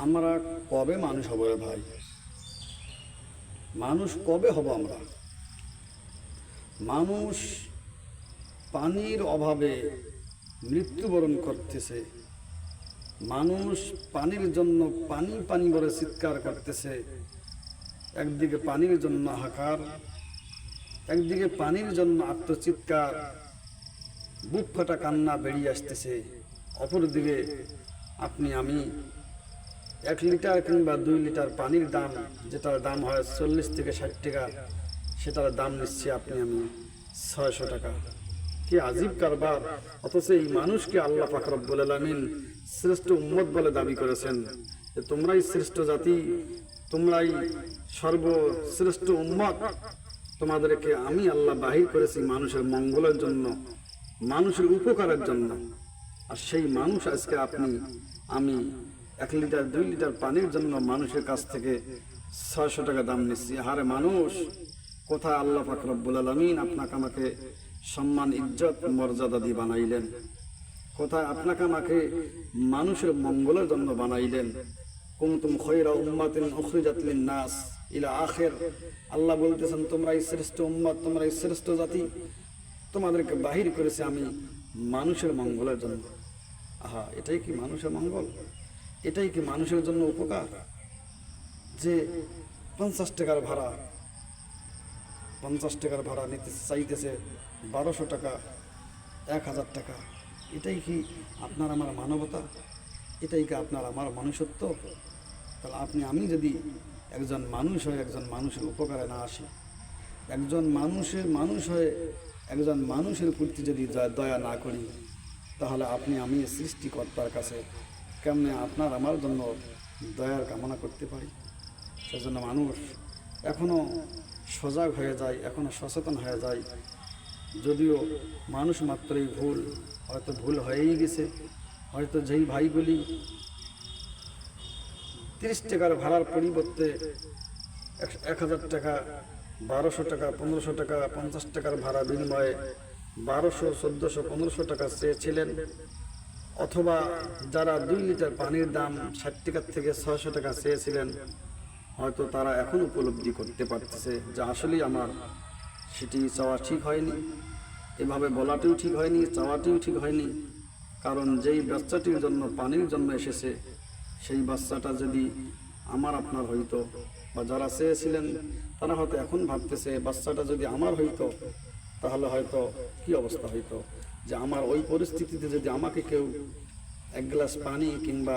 আমরা কবে মানুষ হব রে ভাই? মানুষ কবে হব আমরা? মানুষ পানির অভাবে মৃত্যুবরণ করতেছে। মানুষ পানির জন্য পানি পানি বলে চিৎকার করতেছে। একদিকে পানির জন্য হাহাকার, একদিকে পানির জন্য আত্মচিৎকার, বুক ফাটা কান্না বেরিয়ে আসতেছে। অপরদিকে আপনি আমি 1 লিটার কিংবা 2 লিটার পানির দাম, যেটার দাম হয় 40 থেকে 60 টাকা, সেটার দাম নিচ্ছে আপনি আমি 600 টাকা। কি আজীব কারবার! অথচ এই মানুষকে আল্লাহ পাক রব্বুল আলামিন শ্রেষ্ঠ উম্মত বলে দাবি করেছেন যে তোমরাই শ্রেষ্ঠ জাতি, তোমরাই সর্বশ্রেষ্ঠ উম্মত। তোমাদেরকে আমি আল্লাহ বাহির করেছি মানুষের মঙ্গলের জন্য, মানুষের উপকারের জন্য। আর সেই মানুষ আজকে আপনি আমি 1 লিটার 2 লিটার পানির জন্য মানুষের কাছ থেকে 600 টাকা দাম নিচ্ছি। হারে মানুষ, কোথায় আল্লাহ পাক রব্বুল আলামিন আপনাকে আমাকে সম্মান ইজ্জত মর্যাদা দিয়ে বানাইলেন? কোথায় আপনাকে আমাকে মানুষের মঙ্গলের জন্য বানাইলেন? কুনতুম খায়রা উম্মাতিন উখরিজাত লিন-নাস ইলা আখির। আল্লাহ বলতেছেন তোমরাই শ্রেষ্ঠ উম্মত, তোমরাই শ্রেষ্ঠ জাতি, তোমাদেরকে বাহির করেছে আমি মানুষের মঙ্গলের জন্য। আহা, এটাই কি মানুষের মঙ্গল? এটাই কি মানুষের জন্য উপকার? যে 50 টাকার ভাড়া, 50 টাকার ভাড়া নিতে চাইতেছে 1200 টাকা, 1000 টাকা। এটাই কি আপনার আমার মানবতা? এটাই কি আপনার আমার মনুষ্যত্ব? তাহলে আপনি আমি যদি একজন মানুষ হয়ে একজন মানুষের উপকারে না আসি, একজন মানুষ হয়ে একজন মানুষের প্রতি যদি দয়া না করি, তাহলে আপনি আমি সৃষ্টিকর্তার কাছে কেমনে আপনার আমার জন্য দয়ার কামনা করতে পারি? সেজন্য মানুষ এখনও সজাগ হয়ে যায়, এখনও সচেতন হয়ে যায়। যদিও মানুষ মাত্রই ভুল, হয়তো ভুল হয়েই গেছে। হয়তো যেই ভাইগুলি 30 টাকার ভাড়ার পরিবর্তে 1000 টাকা, 1200 টাকা, 1500 টাকা, 50 টাকার ভাড়া বিনিময়ে 1200, 1400, 1500 টাকা চেয়েছিলেন, অথবা যারা 2 লিটার পানির দাম 60 টাকার থেকে 600 টাকা চেয়েছিলেন, হয়তো তারা এখন উপলব্ধি করতে পারতেছে যে আসলেই আমার সেটি চাওয়া ঠিক হয়নি, এভাবে বলাটিও ঠিক হয়নি, চাওয়াটিও ঠিক হয়নি। কারণ যেই বাচ্চাটির জন্য পানির জন্য এসেছে, সেই বাচ্চাটা যদি আমার আপনার হইতো, বা যারা চেয়েছিলেন তারা হয়তো এখন ভাবতেছে বাচ্চাটা যদি আমার হইতো, তাহলে হয়তো কি অবস্থা হইতো, যে আমার ওই পরিস্থিতিতে যদি আমাকে কেউ 1 গ্লাস পানি কিংবা